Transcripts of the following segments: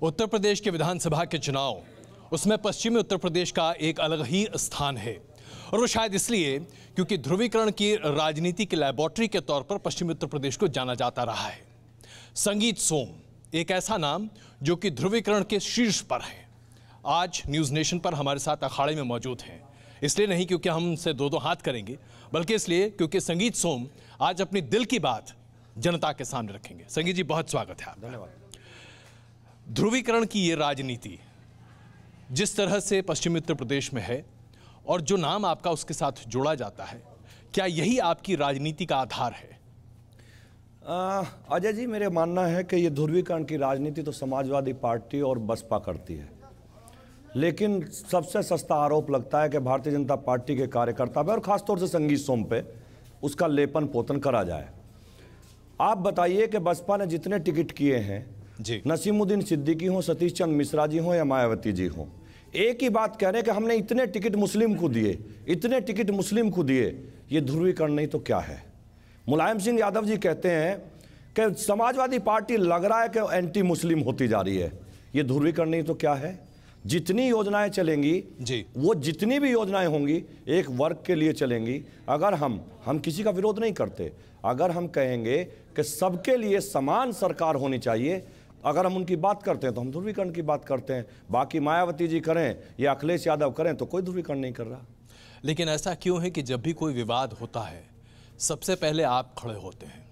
उत्तर प्रदेश के विधानसभा के चुनाव, उसमें पश्चिमी उत्तर प्रदेश का एक अलग ही स्थान है। और वो शायद इसलिए क्योंकि ध्रुवीकरण की राजनीति की लैबोरेटरी के तौर पर पश्चिमी उत्तर प्रदेश को जाना जाता रहा है। संगीत सोम एक ऐसा नाम जो कि ध्रुवीकरण के शीर्ष पर है। आज न्यूज़ नेशन पर हमारे साथ अखाड़े में मौजूद हैं। इसलिए नहीं क्योंकि हम उनसे दो हाथ करेंगे, बल्कि इसलिए क्योंकि संगीत सोम आज अपनी दिल की बात जनता के सामने रखेंगे। संगीत जी, बहुत स्वागत है आपका। धन्यवाद। ध्रुवीकरण की ये राजनीति जिस तरह से पश्चिमी उत्तर प्रदेश में है और जो नाम आपका उसके साथ जोड़ा जाता है, क्या यही आपकी राजनीति का आधार है? अजय जी, मेरे मानना है कि ये ध्रुवीकरण की राजनीति तो समाजवादी पार्टी और बसपा करती है, लेकिन सबसे सस्ता आरोप लगता है कि भारतीय जनता पार्टी के कार्यकर्ता पे और खासतौर से संगीत सोम पे उसका लेपन पोतन करा जाए। आप बताइए कि बसपा ने जितने टिकट किए हैं जी, नसीमुद्दीन सिद्दीकी हों, सतीश चंद्र मिश्रा जी हों या मायावती जी हों, एक ही बात कह रहे हैं कि हमने इतने टिकट मुस्लिम को दिए, इतने टिकट मुस्लिम को दिए। ये ध्रुवीकरण नहीं तो क्या है? मुलायम सिंह यादव जी कहते हैं कि समाजवादी पार्टी लग रहा है कि एंटी मुस्लिम होती जा रही है। ये ध्रुवीकरण नहीं तो क्या है? जितनी योजनाएं चलेंगी जी, वो जितनी भी योजनाएं होंगी एक वर्ग के लिए चलेंगी। अगर हम किसी का विरोध नहीं करते, अगर हम कहेंगे कि सबके लिए समान सरकार होनी चाहिए, अगर हम उनकी बात करते हैं तो हम ध्रुवीकरण की बात करते हैं। बाकी मायावती जी करें या अखिलेश यादव करें तो कोई ध्रुवीकरण नहीं कर रहा। लेकिन ऐसा क्यों है कि जब भी कोई विवाद होता है सबसे पहले आप खड़े होते हैं?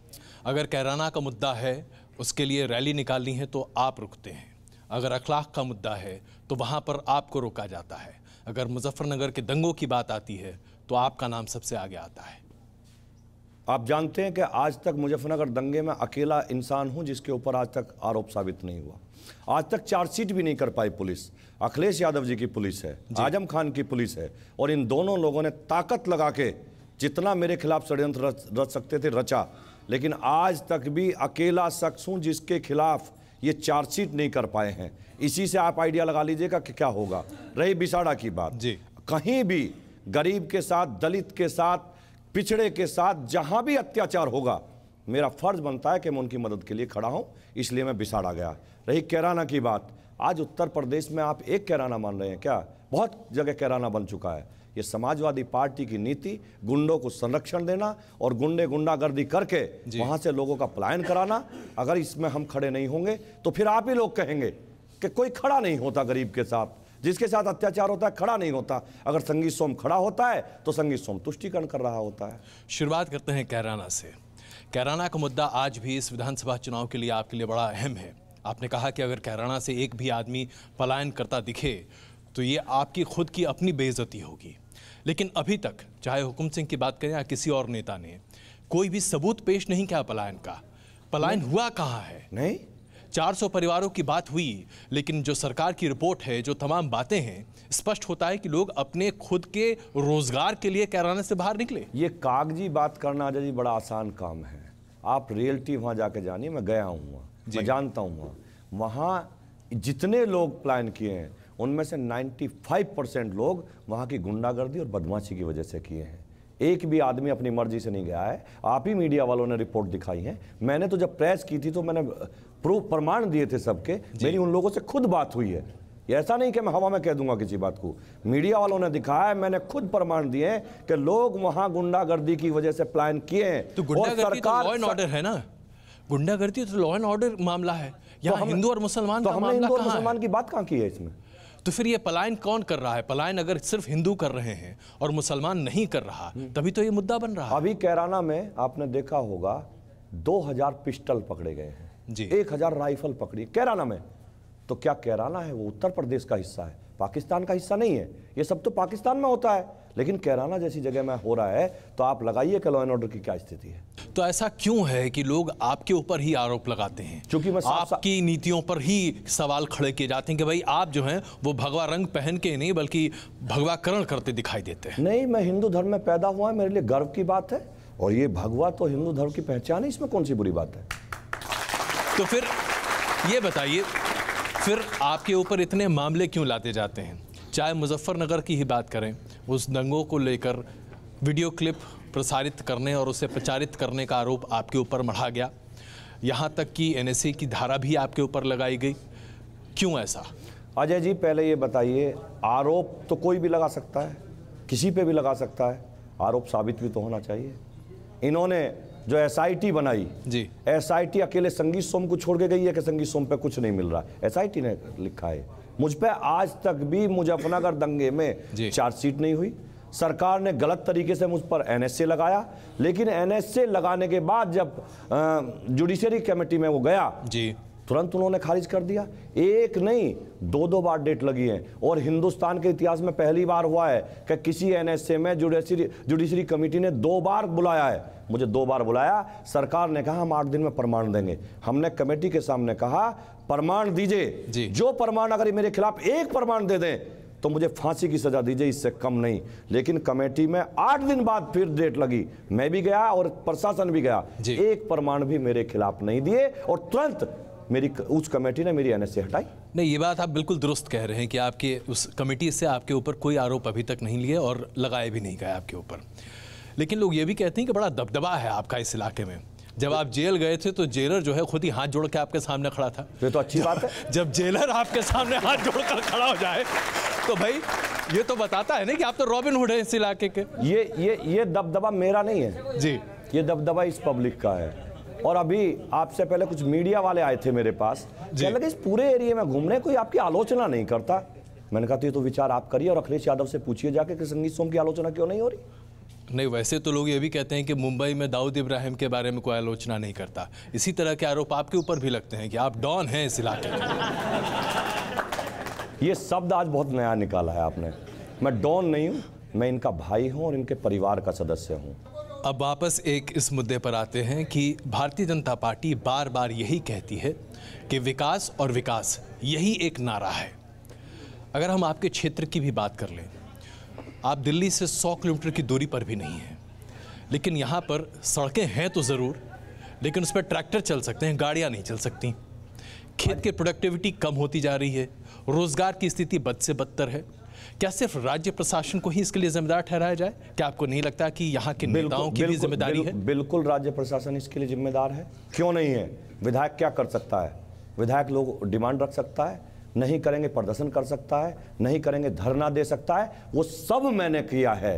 अगर कैराना का मुद्दा है, उसके लिए रैली निकालनी है तो आप रुकते हैं। अगर अखलाक का मुद्दा है तो वहां पर आपको रोका जाता है। अगर मुजफ्फरनगर के दंगों की बात आती है तो आपका नाम सबसे आगे आता है। आप जानते हैं कि आज तक मुजफ्फरनगर दंगे में अकेला इंसान हूं जिसके ऊपर आज तक आरोप साबित नहीं हुआ। आज तक चार्जशीट भी नहीं कर पाई पुलिस। अखिलेश यादव जी की पुलिस है, आजम खान की पुलिस है, और इन दोनों लोगों ने ताकत लगा के जितना मेरे खिलाफ षड्यंत्र रच सकते थे रचा, लेकिन आज तक भी अकेला शख्स हूं जिसके खिलाफ ये चार्जशीट नहीं कर पाए हैं। इसी से आप आइडिया लगा लीजिएगा कि क्या होगा। रही बिसाड़ा की बात जी, कहीं भी गरीब के साथ, दलित के साथ, पिछड़े के साथ जहां भी अत्याचार होगा, मेरा फर्ज बनता है कि मैं उनकी मदद के लिए खड़ा हूं, इसलिए मैं बिसाड़ा गया। रही कैराना की बात, आज उत्तर प्रदेश में आप एक कैराना मान रहे हैं क्या? बहुत जगह कैराना बन चुका है। ये समाजवादी पार्टी की नीति, गुंडों को संरक्षण देना और गुंडागर्दी करके वहां से लोगों का पलायन कराना। अगर इसमें हम खड़े नहीं होंगे तो फिर आप ही लोग कहेंगे कि कोई खड़ा नहीं होता गरीब के साथ, जिसके साथ अत्याचार होता है खड़ा नहीं होता। अगर संगीत सोम खड़ा होता है तो संगीत सोम तुष्टीकरण कर रहा होता है। शुरुआत करते हैं कैराना से। कैराना का मुद्दा आज भी इस विधानसभा चुनाव के लिए आपके लिए बड़ा अहम है। आपने कहा कि अगर कैराना से एक भी आदमी पलायन करता दिखे तो ये आपकी खुद की अपनी बेइज्जती होगी। लेकिन अभी तक चाहे हुकुम सिंह की बात करें या किसी और नेता ने कोई भी सबूत पेश नहीं किया पलायन का। पलायन हुआ कहाँ है? नहीं, 400 परिवारों की बात हुई, लेकिन जो सरकार की रिपोर्ट है, जो तमाम बातें हैं, स्पष्ट होता है कि लोग अपने खुद के रोजगार के लिए कैराना से बाहर निकले। ये कागजी बात करना अजय जी बड़ा आसान काम है। आप रियलिटी वहाँ जाके जानिए। मैं गया हूँ, मैं जानता हूँ वहाँ जितने लोग प्लान किए हैं उनमें से 95% लोग वहाँ की गुंडागर्दी और बदमाशी की वजह से किए हैं। एक भी आदमी अपनी मर्जी से नहीं गया है। आप ही मीडिया वालों ने रिपोर्ट दिखाई है। मैंने तो जब प्रेस की थी तो मैंने प्रूफ प्रमाण दिए थे सबके। मेरी उन लोगों से खुद बात हुई है। ये ऐसा नहीं कि मैं हवा में कह दूंगा किसी बात को। मीडिया वालों ने दिखाया है, मैंने खुद प्रमाण दिए हैं कि लोग वहां गुंडागर्दी की वजह से प्लान किए हैं। तो गुंडागर्दी तो लॉ एंड ऑर्डर है ना? गुंडागर्दी तो लॉ एंड ऑर्डर मामला है। यहाँ हिंदू और मुसलमान का मामला कहाँ है? मुसलमान की बात कहाँ की है इसमें? तो फिर ये पलायन कौन कर रहा है? पलायन अगर सिर्फ हिंदू कर रहे हैं और मुसलमान नहीं कर रहा, तभी तो ये मुद्दा बन रहा है। अभी कैराना में आपने देखा होगा 2000 पिस्टल पकड़े गए हैं जी, 1000 राइफल पकड़ी कैराना में। तो क्या कैराना है वो उत्तर प्रदेश का हिस्सा है, पाकिस्तान का हिस्सा नहीं है? ये सब तो पाकिस्तान में होता है, लेकिन कैराना जैसी जगह में हो रहा है। तो आप लगाइए कि लॉ एंड ऑर्डर की क्या स्थिति है। तो ऐसा क्यों है कि लोग आपके ऊपर ही आरोप लगाते हैं? क्योंकि मैं आपकी नीतियों पर ही सवाल खड़े किए जाते हैं कि भाई आप जो हैं वो भगवा रंग पहन के नहीं बल्कि भगवाकरण करते दिखाई देते हैं। नहीं, मैं हिंदू धर्म में पैदा हुआ है, मेरे लिए गर्व की बात है। और ये भगवा तो हिंदू धर्म की पहचान है, इसमें कौन सी बुरी बात है? तो फिर ये बताइए, फिर आपके ऊपर इतने मामले क्यों लाते जाते हैं? चाहे मुजफ्फरनगर की ही बात करें, उस दंगों को लेकर वीडियो क्लिप प्रसारित करने और उसे प्रचारित करने का आरोप आपके ऊपर मढ़ा गया। यहाँ तक कि NSA की धारा भी आपके ऊपर लगाई गई। क्यों ऐसा? अजय जी पहले ये बताइए, आरोप तो कोई भी लगा सकता है, किसी पे भी लगा सकता है, आरोप साबित भी तो होना चाहिए। इन्होंने जो एसआईटी बनाई जी, एसआईटी अकेले संगीत सोम को छोड़ के गई है कि संगीत सोम पे कुछ नहीं मिल रहा, एसआईटी ने लिखा है। मुझ पे आज तक भी मुजफ्फरनगर दंगे में चार्जशीट नहीं हुई। सरकार ने गलत तरीके से मुझ पर एनएसए लगाया, लेकिन एनएसए लगाने के बाद जब जुडिशरी कमेटी में वो गया जी, तुरंत उन्होंने खारिज कर दिया। एक नहीं, दो बार डेट लगी है, और हिंदुस्तान के इतिहास में पहली बार हुआ है कि किसी एनएसए में जुडिशरी कमेटी ने 2 बार बुलाया है। मुझे 2 बार बुलाया, सरकार ने कहा हम 8 दिन में प्रमाण देंगे। हमने कमेटी के सामने कहा प्रमाण दीजिए, जो प्रमाण अगर मेरे खिलाफ एक प्रमाण दे दें तो मुझे फांसी की सजा दीजिए, इससे कम नहीं। लेकिन कमेटी में 8 दिन बाद फिर डेट लगी, मैं भी गया और प्रशासन भी गया, एक प्रमाण भी मेरे खिलाफ नहीं दिए, और तुरंत मेरी उस कमेटी ने मेरी एनएसए हटाई। नहीं, ये बात आप बिल्कुल दुरुस्त कह रहे हैं कि आपके उस कमेटी से आपके ऊपर कोई आरोप अभी तक नहीं लिए और लगाए भी नहीं गए आपके ऊपर। लेकिन लोग ये भी कहते हैं कि बड़ा दबदबा है आपका इस इलाके में। जब आप जेल गए थे तो जेलर जो है खुद ही हाथ जोड़ के आपके सामने खड़ा था। ये तो अच्छी बात है। जब जेलर आपके सामने हाथ जोड़कर खड़ा हो जाए तो भाई ये तो बताता है ना कि आप तो रॉबिन हुड है इस इलाके के। ये दबदबा मेरा नहीं है जी, ये दबदबा इस पब्लिक का है। और अभी आपसे पहले कुछ मीडिया वाले आए थे मेरे पास, कह लगे इस पूरे एरिया में घूमने कोई आपकी आलोचना नहीं करता। मैंने कहा तो ये तो विचार आप करिए और अखिलेश यादव से पूछिए जाके कि संगीत सोम की आलोचना क्यों नहीं हो रही। नहीं, वैसे तो लोग ये भी कहते हैं कि मुंबई में दाऊद इब्राहिम के बारे में कोई आलोचना नहीं करता। इसी तरह के आरोप आपके ऊपर भी लगते हैं कि आप डॉन हैं इस इलाके में। ये शब्द आज बहुत नया निकाला है आपने। मैं डॉन नहीं हूं, मैं इनका भाई हूं और इनके परिवार का सदस्य हूं। अब वापस एक इस मुद्दे पर आते हैं कि भारतीय जनता पार्टी बार बार यही कहती है कि विकास और विकास यही एक नारा है। अगर हम आपके क्षेत्र की भी बात कर लें, आप दिल्ली से 100 किलोमीटर की दूरी पर भी नहीं हैं, लेकिन यहाँ पर सड़कें हैं तो ज़रूर, लेकिन उस पर ट्रैक्टर चल सकते हैं, गाड़ियाँ नहीं चल सकती। खेत की प्रोडक्टिविटी कम होती जा रही है, रोजगार की स्थिति बद से बदतर है। क्या सिर्फ राज्य प्रशासन को ही इसके लिए जिम्मेदार ठहराया जाए? क्या आपको नहीं लगता कि यहाँ के नेताओं की भी जिम्मेदारी है? बिल्कुल राज्य प्रशासन इसके लिए जिम्मेदार है, क्यों नहीं है। विधायक क्या कर सकता है? विधायक लोग डिमांड रख सकता है, नहीं करेंगे प्रदर्शन कर सकता है, नहीं करेंगे धरना दे सकता है। वो सब मैंने किया है।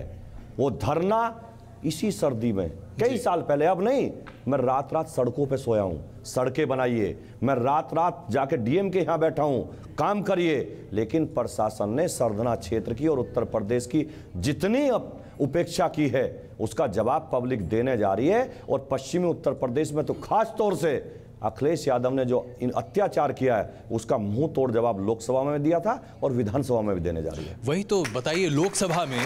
वो धरना इसी सर्दी में कई साल पहले, अब नहीं, मैं रात रात सड़कों पे सोया हूँ। सड़कें बनाइए, मैं रात रात जाके डीएम के यहाँ बैठा हूँ, काम करिए। लेकिन प्रशासन ने सरधना क्षेत्र की और उत्तर प्रदेश की जितनी उपेक्षा की है उसका जवाब पब्लिक देने जा रही है। और पश्चिमी उत्तर प्रदेश में तो खास तौर से अखिलेश यादव ने जो इन अत्याचार किया है उसका मुंह तोड़ जवाब लोकसभा में दिया था और विधानसभा में भी देने जा रही है। वही तो बताइए, लोकसभा में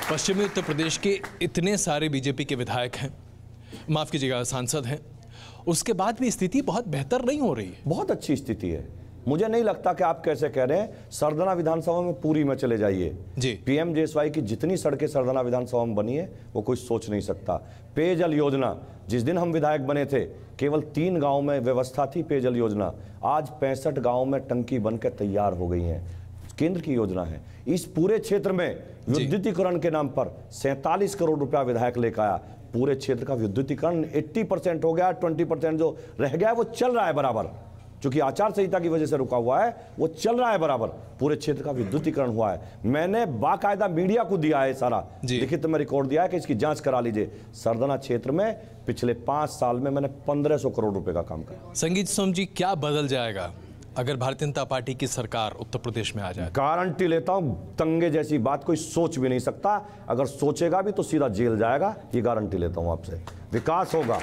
पश्चिमी उत्तर प्रदेश के इतने सारे बीजेपी के विधायक हैं, माफ कीजिएगा सांसद हैं, उसके बाद भी स्थिति बहुत बेहतर नहीं हो रही है। बहुत अच्छी स्थिति है। मुझे नहीं लगता कि आप कैसे कह रहे हैं। सरधना विधानसभा में पूरी में चले जाइए जी, पीएमजेएसवाई की जितनी सड़कें सरधना विधानसभा में बनी है वो कोई सोच नहीं सकता। पेयजल योजना, जिस दिन हम विधायक बने थे केवल 3 गांव में व्यवस्था थी पेयजल योजना, आज 65 गांव में टंकी बनकर तैयार हो गई हैं। केंद्र की योजना है। इस पूरे क्षेत्र में विद्युतीकरण के नाम पर 47 करोड़ रुपया विधायक लेकर आया। पूरे क्षेत्र का विद्युतीकरण 80% हो गया, 20% जो रह गया है वो चल रहा है बराबर। चूंकि आचार संहिता की वजह से रुका हुआ है, वो चल रहा है बराबर। पूरे क्षेत्र का विद्युतीकरण हुआ है। मैंने बाकायदा मीडिया को दिया है सारा लिखित में रिकॉर्ड दिया है कि इसकी जांच करा लीजिए। सरधना क्षेत्र में पिछले 5 साल में मैंने 1500 करोड़ रुपए का काम किया। संगीत सोम जी, क्या बदल जाएगा अगर भारतीय जनता पार्टी की सरकार उत्तर प्रदेश में आ जाए? गारंटी लेता हूं, दंगे जैसी बात कोई सोच भी नहीं सकता। अगर सोचेगा भी तो सीधा जेल जाएगा, ये गारंटी लेता हूं आपसे। विकास होगा,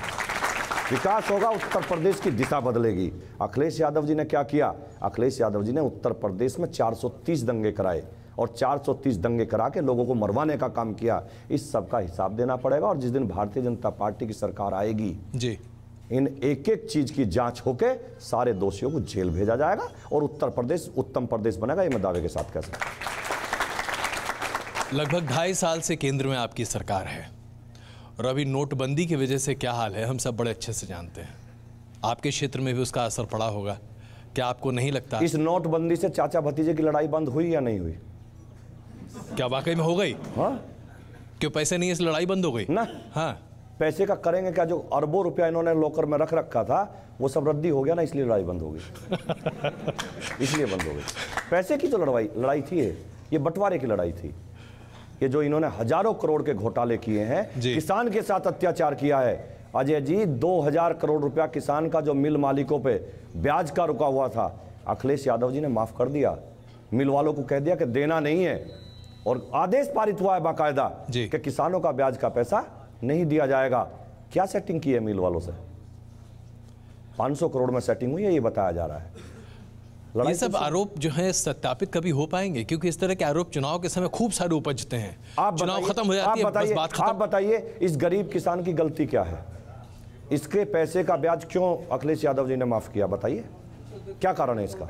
विकास होगा, उत्तर प्रदेश की दिशा बदलेगी। अखिलेश यादव जी ने क्या किया? अखिलेश यादव जी ने उत्तर प्रदेश में 430 दंगे कराए और 430 दंगे करा के लोगों को मरवाने का काम किया। इस सब का हिसाब देना पड़ेगा। और जिस दिन भारतीय जनता पार्टी की सरकार आएगी जी, इन एक एक चीज की जांच होके सारे दोषियों को जेल भेजा जाएगा और उत्तर प्रदेश उत्तम प्रदेश बनेगा। ये मैं दावे के साथ कह सकता हूं। लगभग 2.5 साल से केंद्र में आपकी सरकार है और अभी नोटबंदी की वजह से क्या हाल है हम सब बड़े अच्छे से जानते हैं। आपके क्षेत्र में भी उसका असर पड़ा होगा। क्या आपको नहीं लगता इस नोटबंदी से चाचा भतीजे की लड़ाई बंद हुई या नहीं हुई? क्या वाकई में हो गई? हाँ, क्यों पैसे नहीं, इस लड़ाई बंद हो गई ना? हाँ, पैसे का करेंगे क्या? जो अरबों रुपया इन्होंने लॉकर में रख रखा था वो सब रद्दी हो गया ना, इसलिए लड़ाई बंद हो गई। इसलिए बंद हो गई। पैसे की तो लड़ाई थी, ये बंटवारे की लड़ाई थी। ये जो इन्होंने हजारों करोड़ के घोटाले किए हैं, किसान के साथ अत्याचार किया है। अजय जी 2000 करोड़ रुपया किसान का जो मिल मालिकों पे ब्याज का रुका हुआ था, अखिलेश यादव जी ने माफ कर दिया। मिल वालों को कह दिया कि देना नहीं है, और आदेश पारित हुआ है बाकायदा कि किसानों का ब्याज का पैसा नहीं दिया जाएगा। क्या सेटिंग की है मिल वालों से? 500 करोड़ में सेटिंग हुई है, ये बताया जा रहा है। ये सब आरोप जो है सत्यापित कभी हो पाएंगे? क्योंकि इस तरह के आरोप चुनाव के समय खूब सारे उपजते हैं। चुनाव खत्म हो जाती है, बस बात खत्म। आप बताइए इस गरीब किसान की गलती क्या है? इसके पैसे का ब्याज क्यों अखिलेश यादव जी ने माफ किया? बताइए क्या कारण है इसका?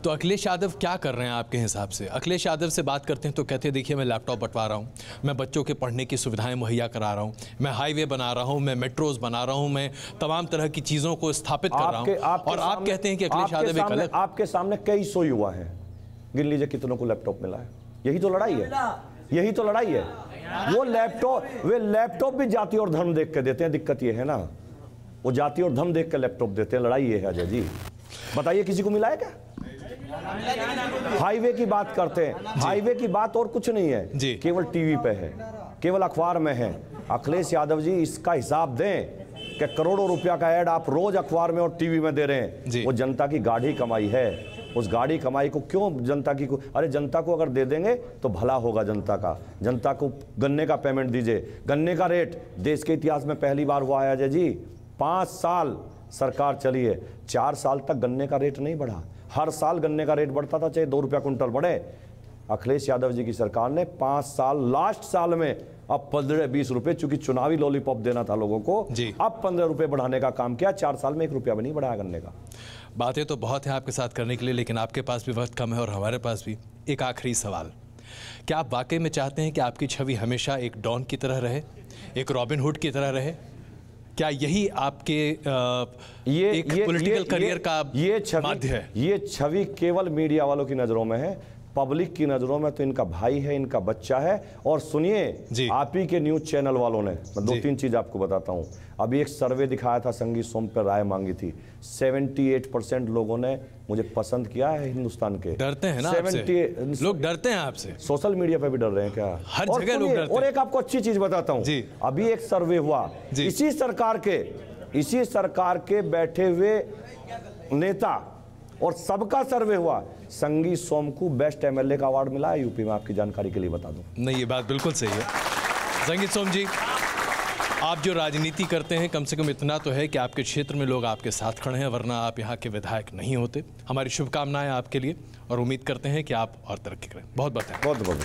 तो अखिलेश यादव क्या कर रहे हैं आपके हिसाब से? अखिलेश यादव से बात करते हैं तो कहते हैं देखिए मैं लैपटॉप बंटवा रहा हूँ, मैं बच्चों के पढ़ने की सुविधाएं मुहैया करा रहा हूँ, मैं हाईवे बना रहा हूँ, मैं मेट्रोज बना रहा हूँ, मैं तमाम तरह की चीज़ों को स्थापित कर रहा हूँ। और आप कहते हैं कि अखिलेश यादव एक अलग। आपके सामने कई 100 युवा हैं, गिन लीजिए कितनों को लैपटॉप मिला है। यही तो लड़ाई है, यही तो लड़ाई है। वो लैपटॉप भी जाति और धर्म देख के देते हैं। दिक्कत ये है ना, वो जाति और धर्म देख के लैपटॉप देते हैं। लड़ाई ये है अजय जी। बताइए किसी को मिला है क्या? हाईवे की बात करते हैं, हाईवे की बात और कुछ नहीं है, केवल टीवी पे है, केवल अखबार में है। अखिलेश यादव जी इसका हिसाब दें कि करोड़ों रुपया का ऐड आप रोज अखबार में और टीवी में दे रहे हैं। वो जनता की गाढ़ी कमाई है। उस गाढ़ी कमाई को क्यों जनता की को, अरे जनता को अगर दे देंगे तो भला होगा जनता का। जनता को गन्ने का पेमेंट दीजिए। गन्ने का रेट देश के इतिहास में पहली बार हुआ है अजय जी। 5 साल सरकार चली है, 4 साल तक गन्ने का रेट नहीं बढ़ा। हर साल गन्ने का रेट बढ़ता था, चाहे 2 रुपया कुंटल बढ़े। अखिलेश यादव जी की सरकार ने 5 साल, लास्ट साल में अब 15-20 रुपए, चूंकि चुनावी लॉलीपॉप देना था लोगों को, अब 15 रुपए बढ़ाने का काम किया। 4 साल में 1 रुपया भी नहीं बढ़ाया गन्ने का। बातें तो बहुत है आपके साथ करने के लिए, लेकिन आपके पास भी वक्त कम है और हमारे पास भी। एक आखिरी सवाल, क्या आप वाकई में चाहते हैं कि आपकी छवि हमेशा एक डॉन की तरह रहे, एक रॉबिन हुड की तरह रहे? क्या यही आपके एक पॉलिटिकल करियर का माध्य है? ये छवि केवल मीडिया वालों की नजरों में है, पब्लिक की नजरों में तो इनका भाई है, इनका बच्चा है। और सुनिए, आप ही के न्यूज चैनल वालों ने, मैं 2-3 चीज आपको बताता हूं। अभी एक सर्वे दिखाया था, संगीत सोम पर राय मांगी थी। 78% लोगों ने मुझे पसंद किया है हिंदुस्तान के। डरते हैं ना आपसे? लोग डरते हैं आपसे। सोशल मीडिया पे भी डर रहे हैं क्या? हर जगह लोग डरते हैं। और एक आपको अच्छी चीज बताता हूं, अभी एक सर्वे हुआ, इसी सरकार के बैठे हुए नेता और सबका सर्वे हुआ। संगीत सोम को बेस्ट एमएलए का अवार्ड मिला है यूपी में, आपकी जानकारी के लिए बता दूं। नहीं, ये बात बिल्कुल सही है। संगीत सोम जी, आप जो राजनीति करते हैं, कम से कम इतना तो है कि आपके क्षेत्र में लोग आपके साथ खड़े हैं, वरना आप यहाँ के विधायक नहीं होते। हमारी शुभकामनाएं आपके लिए और उम्मीद करते हैं कि आप और तरक्की करें। बहुत बहुत बहुत बहुत।